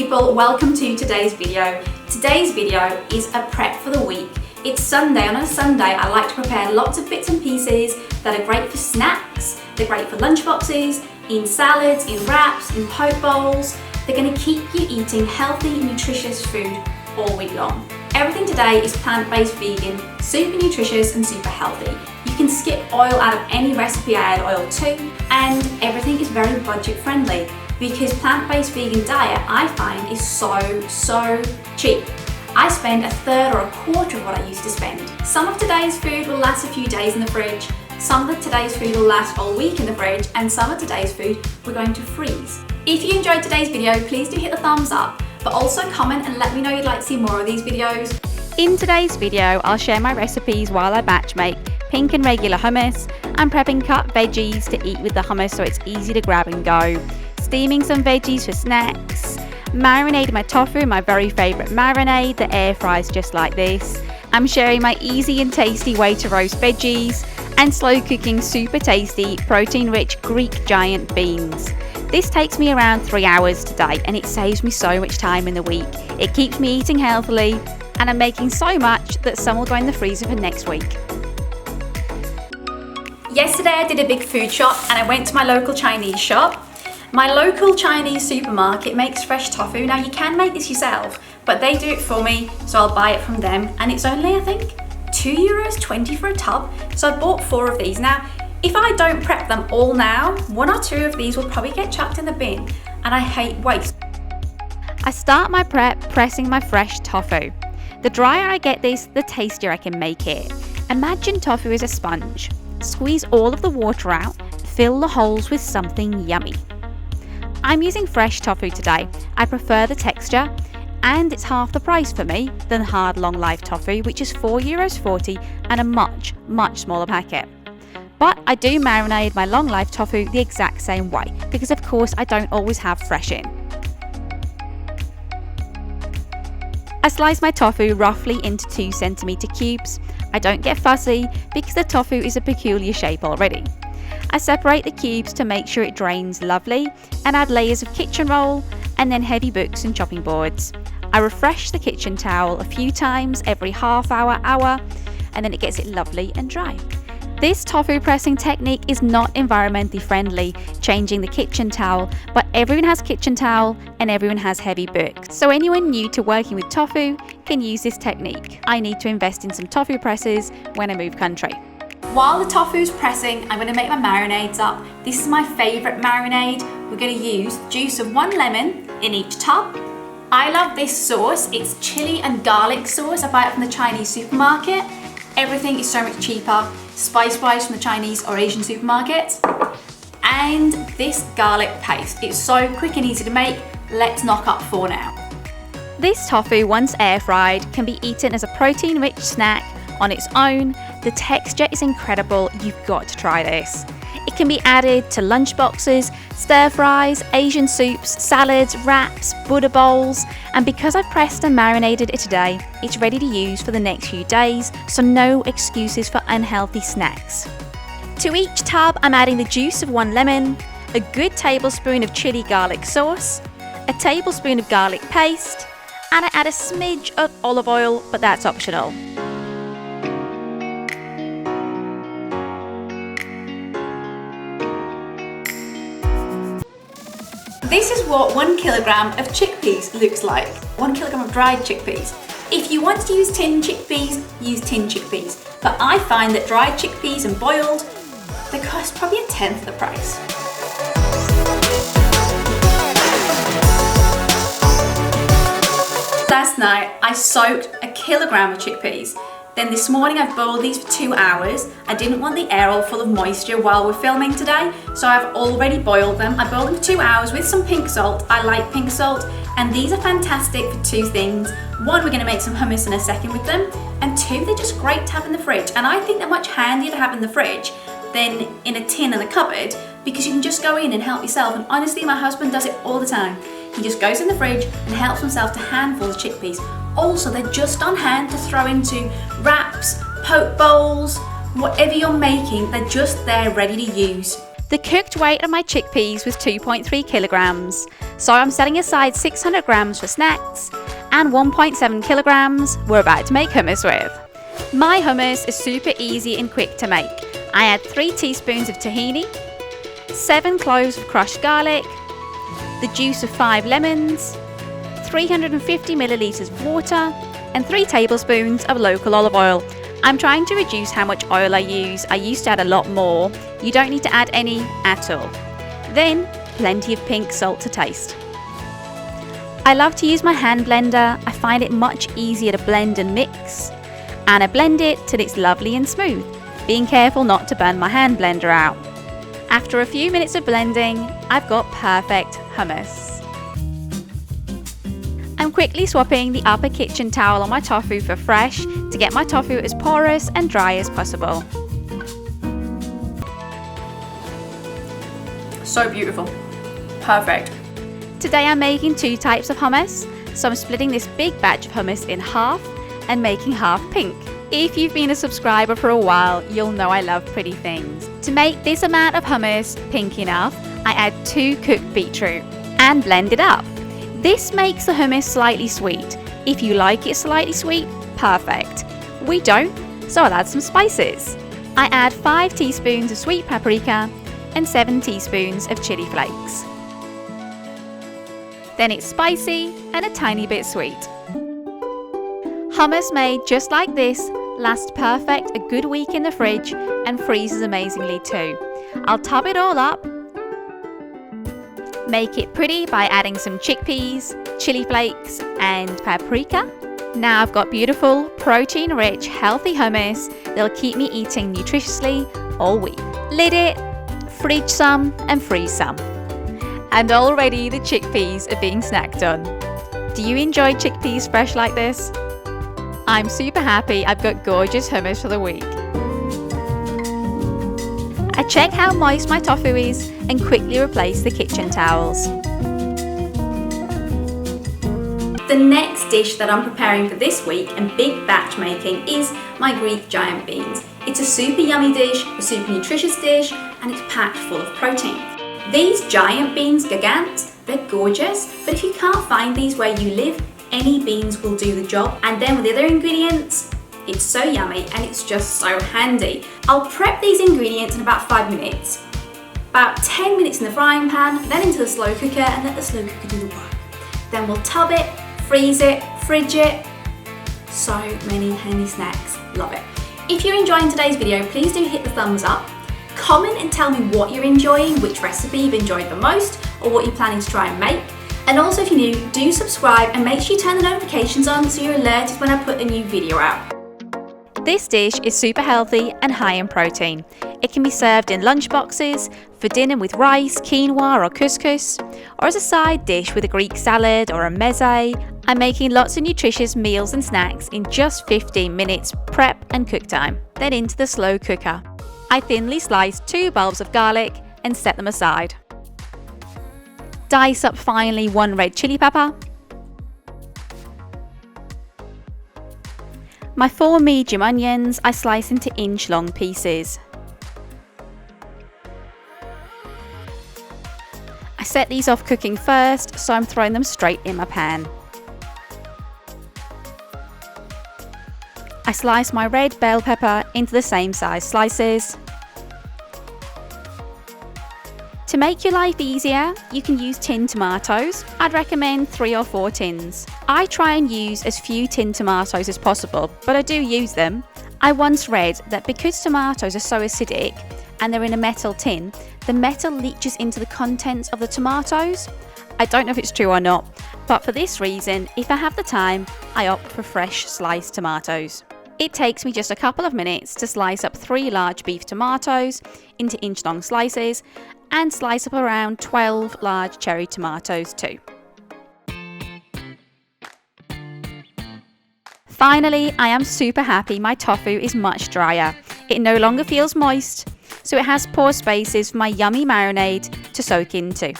people, welcome to today's video. Today's video is a prep for the week. It's Sunday, and on a Sunday I like to prepare lots of bits and pieces that are great for snacks, they're great for lunchboxes, in salads, in wraps, in poke bowls. They're going to keep you eating healthy, nutritious food all week long. Everything today is plant-based vegan, super nutritious and super healthy. You can skip oil out of any recipe. I add oil too, and everything is very budget friendly because plant-based vegan diet I find is so cheap. I spend a third or a quarter of what I used to spend. Some of today's food will last a few days in the fridge, some of today's food will last all week in the fridge, and some of today's food we're going to freeze. If you enjoyed today's video, please do hit the thumbs up, but also comment and let me know you'd like to see more of these videos. In today's video, I'll share my recipes while I batch make pink and regular hummus. I'm prepping cut veggies to eat with the hummus so it's easy to grab and go. Steaming some veggies for snacks. Marinating my tofu, my very favourite marinade that air fries just like this. I'm sharing my easy and tasty way to roast veggies. And slow cooking super tasty, protein rich Greek giant beans. This takes me around 3 hours today and it saves me so much time in the week. It keeps me eating healthily, and I'm making so much that some will go in the freezer for next week. Yesterday I did a big food shop and I went to my local Chinese shop. My local Chinese supermarket makes fresh tofu. Now you can make this yourself, but they do it for me, so I'll buy it from them, and it's only, I think, €2.20 for a tub. So I bought 4 of these. Now, if I don't prep them all now, 1 or 2 of these will probably get chucked in the bin, and I hate waste. I start my prep pressing my fresh tofu. The drier I get this, the tastier I can make it. Imagine tofu as a sponge. Squeeze all of the water out, fill the holes with something yummy. I'm using fresh tofu today. I prefer the texture, and it's half the price for me than hard long life tofu, which is €4.40 and a much smaller packet. But I do marinate my long life tofu the exact same way because of course I don't always have fresh in. I slice my tofu roughly into 2cm cubes. I don't get fussy because the tofu is a peculiar shape already. I separate the cubes to make sure it drains lovely and add layers of kitchen roll and then heavy books and chopping boards. I refresh the kitchen towel a few times every half hour, and then it gets it lovely and dry. This tofu pressing technique is not environmentally friendly, changing the kitchen towel, but everyone has kitchen towel and everyone has heavy books. So anyone new to working with tofu can use this technique. I need to invest in some tofu presses when I move country. While the tofu's pressing, I'm going to make my marinades up. This is my favourite marinade. We're going to use the juice of 1 lemon in each tub. I love this sauce. It's chili and garlic sauce. I buy it from the Chinese supermarket. Everything is so much cheaper, spice-wise, from the Chinese or Asian supermarkets. And this garlic paste. It's so quick and easy to make. Let's knock up 4 now. This tofu, once air fried, can be eaten as a protein-rich snack on its own. The texture is incredible. You've got to try this. It can be added to lunch boxes, stir fries, Asian soups, salads, wraps, Buddha bowls, and because I've pressed and marinated it today, it's ready to use for the next few days, so no excuses for unhealthy snacks. To each tub, I'm adding the juice of 1 lemon, a good tablespoon of chili garlic sauce, a tablespoon of garlic paste, and I add a smidge of olive oil, but that's optional. This is what 1 kilogram of chickpeas looks like. 1 kilogram of dried chickpeas. If you want to use tin chickpeas, use tin chickpeas. But I find that dried chickpeas and boiled, they cost probably 1/10 the price. Last night, I soaked 1 kilogram of chickpeas. Then this morning I've boiled these for 2 hours. I didn't want the air all full of moisture while we're filming today, so I've already boiled them. I boiled them for 2 hours with some pink salt. I like pink salt, and these are fantastic for 2 things. 1, we're going to make some hummus in a second with them, and 2, they're just great to have in the fridge. And I think they're much handier to have in the fridge than in a tin in the cupboard, because you can just go in and help yourself. And honestly, my husband does it all the time. He just goes in the fridge and helps himself to handfuls of chickpeas. Also, they're just on hand to throw into wraps, poke bowls, whatever you're making, they're just there ready to use. The cooked weight of my chickpeas was 2.3 kilograms. So I'm setting aside 600 grams for snacks and 1.7 kilograms we're about to make hummus with. My hummus is super easy and quick to make. I add 3 teaspoons of tahini, 7 cloves of crushed garlic, the juice of 5 lemons, 350 milliliters of water, and 3 tablespoons of local olive oil. I'm trying to reduce how much oil I use. I used to add a lot more. You don't need to add any at all. Then, plenty of pink salt to taste. I love to use my hand blender. I find it much easier to blend and mix. And I blend it till it's lovely and smooth, being careful not to burn my hand blender out. After a few minutes of blending, I've got perfect hummus. I'm quickly swapping the upper kitchen towel on my tofu for fresh to get my tofu as porous and dry as possible. So beautiful. Perfect. Today I'm making 2 types of hummus, so I'm splitting this big batch of hummus in half and making half pink. If you've been a subscriber for a while, you'll know I love pretty things. To make this amount of hummus pink enough, I add 2 cooked beetroot and blend it up. This makes the hummus slightly sweet. If you like it slightly sweet, perfect. We don't, so I'll add some spices. I add 5 teaspoons of sweet paprika and 7 teaspoons of chili flakes. Then it's spicy and a tiny bit sweet. Hummus made just like this lasts perfect a good week in the fridge and freezes amazingly too. I'll top it all up. Make it pretty by adding some chickpeas, chili flakes and paprika. Now I've got beautiful, protein-rich, healthy hummus that'll keep me eating nutritiously all week. Lid it, fridge some and freeze some. And already the chickpeas are being snacked on. Do you enjoy chickpeas fresh like this? I'm super happy I've got gorgeous hummus for the week. I check how moist my tofu is and quickly replace the kitchen towels. The next dish that I'm preparing for this week and big batch making is my Greek giant beans. It's a super yummy dish, a super nutritious dish, and it's packed full of protein. These giant beans, gigants, they're gorgeous, but if you can't find these where you live, any beans will do the job. And then with the other ingredients, it's so yummy and it's just so handy. I'll prep these ingredients in about 5 minutes. About 10 minutes in the frying pan, then into the slow cooker and let the slow cooker do the work. Then we'll tub it, freeze it, fridge it. So many handy snacks, love it. If you're enjoying today's video, please do hit the thumbs up. Comment and tell me what you're enjoying, which recipe you've enjoyed the most, or what you're planning to try and make. And also if you're new, do subscribe and make sure you turn the notifications on so you're alerted when I put a new video out. This dish is super healthy and high in protein. It can be served in lunch boxes, for dinner with rice, quinoa or couscous, or as a side dish with a Greek salad or a meze. I'm making lots of nutritious meals and snacks in just 15 minutes prep and cook time. Then into the slow cooker. I thinly slice 2 bulbs of garlic and set them aside. Dice up finely 1 red chili pepper. My 4 medium onions I slice into inch-long pieces. I set these off cooking first, so I'm throwing them straight in my pan. I slice my red bell pepper into the same size slices. To make your life easier, you can use tinned tomatoes. I'd recommend 3 or 4 tins. I try and use as few tinned tomatoes as possible, but I do use them. I once read that because tomatoes are so acidic and they're in a metal tin, the metal leaches into the contents of the tomatoes. I don't know if it's true or not, but for this reason, if I have the time, I opt for fresh sliced tomatoes. It takes me just a couple of minutes to slice up 3 large beef tomatoes into inch-long slices and slice up around 12 large cherry tomatoes too. Finally, I am super happy my tofu is much drier. It no longer feels moist, so it has pore spaces for my yummy marinade to soak into.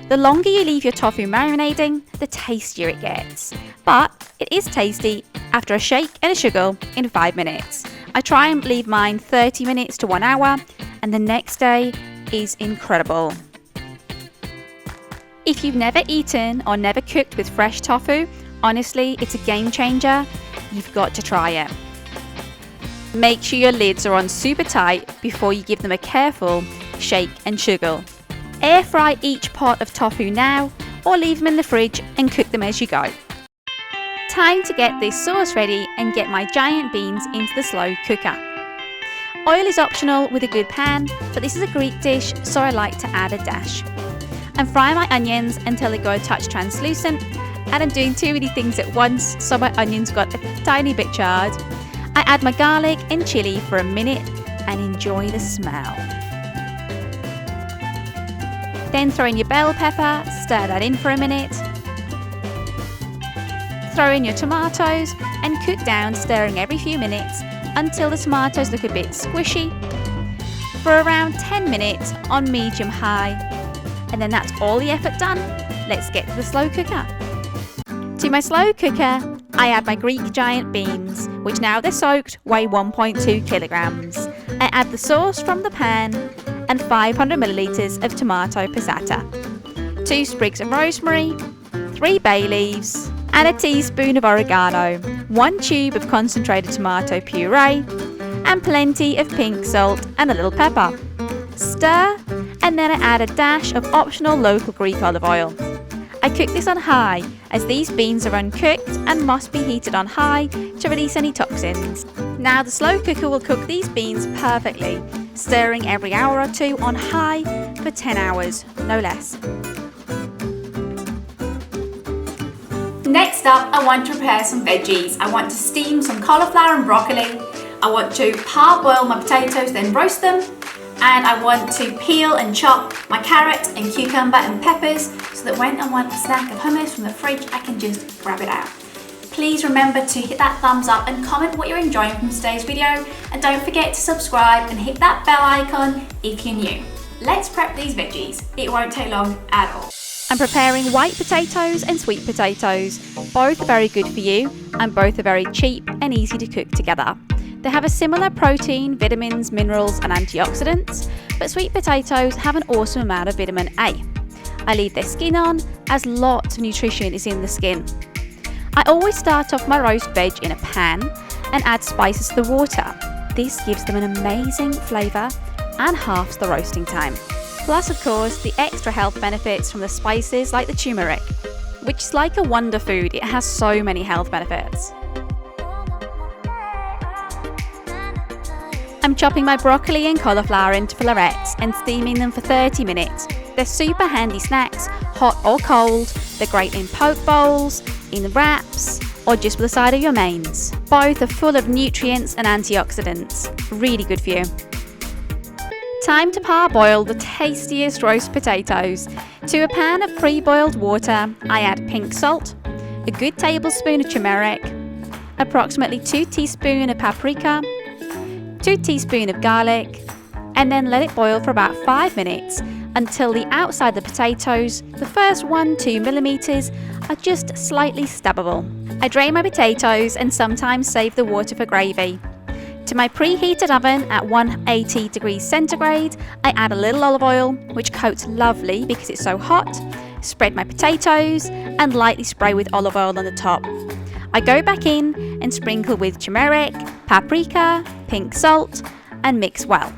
The longer you leave your tofu marinading, the tastier it gets. But it is tasty after a shake and a sugar in 5 minutes. I try and leave mine 30 minutes to 1 hour, and the next day is incredible. If you've never eaten or never cooked with fresh tofu, honestly, it's a game changer. You've got to try it. Make sure your lids are on super tight before you give them a careful shake and sugar. Air fry each pot of tofu now, or leave them in the fridge and cook them as you go. Time to get this sauce ready and get my giant beans into the slow cooker. Oil is optional with a good pan, but this is a Greek dish, so I like to add a dash. And fry my onions until they go a touch translucent, and I'm doing too many things at once, so my onions got a tiny bit charred. I add my garlic and chilli for a minute and enjoy the smell. Then throw in your bell pepper, stir that in for a minute. Throw in your tomatoes and cook down, stirring every few minutes until the tomatoes look a bit squishy for around 10 minutes on medium-high. And then that's all the effort done. Let's get to the slow cooker. To my slow cooker, I add my Greek giant beans, which now they're soaked weigh 1.2 kilograms. I add the sauce from the pan and 500 milliliters of tomato passata, 2 sprigs of rosemary, 3 bay leaves, and a teaspoon of oregano, 1 tube of concentrated tomato puree, and plenty of pink salt and a little pepper. Stir, and then I add a dash of optional local Greek olive oil. I cook this on high as these beans are uncooked and must be heated on high to release any toxins. Now the slow cooker will cook these beans perfectly, stirring every hour or two on high for 10 hours, no less. Next up, I want to prepare some veggies. I want to steam some cauliflower and broccoli. I want to parboil my potatoes, then roast them. And I want to peel and chop my carrot and cucumber and peppers so that when I want a snack of hummus from the fridge, I can just grab it out. Please remember to hit that thumbs up and comment what you're enjoying from today's video. And don't forget to subscribe and hit that bell icon if you're new. Let's prep these veggies. It won't take long at all. I'm preparing white potatoes and sweet potatoes. Both are very good for you and both are very cheap and easy to cook together. They have a similar protein, vitamins, minerals and antioxidants, but sweet potatoes have an awesome amount of vitamin A. I leave their skin on as lots of nutrition is in the skin. I always start off my roast veg in a pan and add spices to the water. This gives them an amazing flavour and halves the roasting time. Plus, of course, the extra health benefits from the spices like the turmeric, which is like a wonder food. It has so many health benefits. I'm chopping my broccoli and cauliflower into florets and steaming them for 30 minutes. They're super handy snacks, hot or cold. They're great in poke bowls, in wraps, or just with the side of your mains. Both are full of nutrients and antioxidants. Really good for you. Time to parboil the tastiest roast potatoes. To a pan of pre-boiled water, I add pink salt, a good tablespoon of turmeric, approximately 2 teaspoons of paprika, 2 teaspoons of garlic, and then let it boil for about 5 minutes until the outside of the potatoes, the first 1-2 millimeters, are just slightly stabbable. I drain my potatoes and sometimes save the water for gravy. To my preheated oven at 180 degrees centigrade, I add a little olive oil, which coats lovely because it's so hot, spread my potatoes, and lightly spray with olive oil on the top. I go back in and sprinkle with turmeric, paprika, pink salt, and mix well.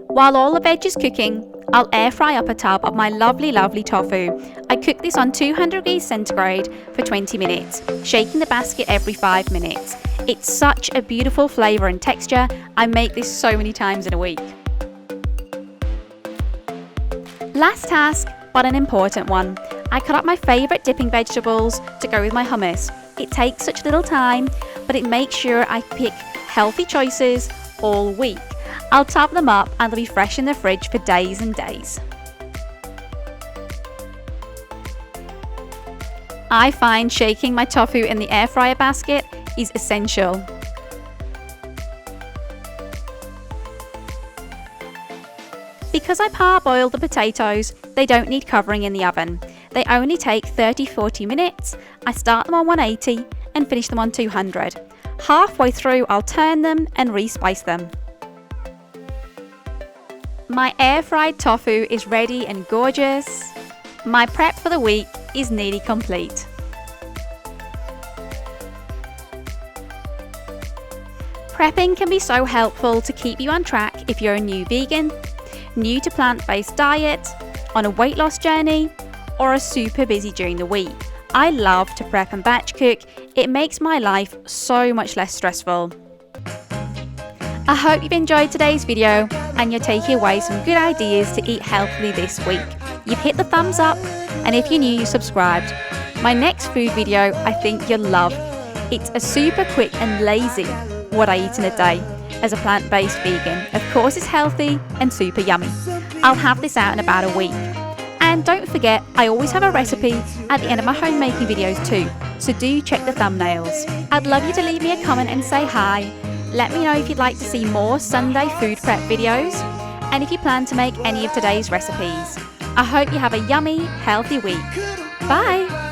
While all the veg is cooking, I'll air fry up a tub of my lovely tofu. I cook this on 200 degrees centigrade for 20 minutes, shaking the basket every 5 minutes. It's such a beautiful flavour and texture. I make this so many times in a week. Last task, but an important one. I cut up my favourite dipping vegetables to go with my hummus. It takes such little time, but it makes sure I pick healthy choices all week. I'll top them up and they'll be fresh in the fridge for days and days. I find shaking my tofu in the air fryer basket is essential. Because I parboiled the potatoes, they don't need covering in the oven. They only take 30-40 minutes. I start them on 180 and finish them on 200. Halfway through, I'll turn them and re-spice them. My air fried tofu is ready and gorgeous. My prep for the week is nearly complete. Prepping can be so helpful to keep you on track if you're a new vegan, new to plant-based diet, on a weight loss journey, or are super busy during the week. I love to prep and batch cook. It makes my life so much less stressful. I hope you've enjoyed today's video and you're taking away some good ideas to eat healthily this week. You've hit the thumbs up, and if you're new, you subscribed. My next food video I think you'll love. It's a super quick and lazy what I eat in a day as a plant-based vegan. Of course it's healthy and super yummy. I'll have this out in about a week. And don't forget, I always have a recipe at the end of my homemaking videos too, so do check the thumbnails. I'd love you to leave me a comment and say hi. Let me know if you'd like to see more Sunday food prep videos, and if you plan to make any of today's recipes. I hope you have a yummy, healthy week. Bye!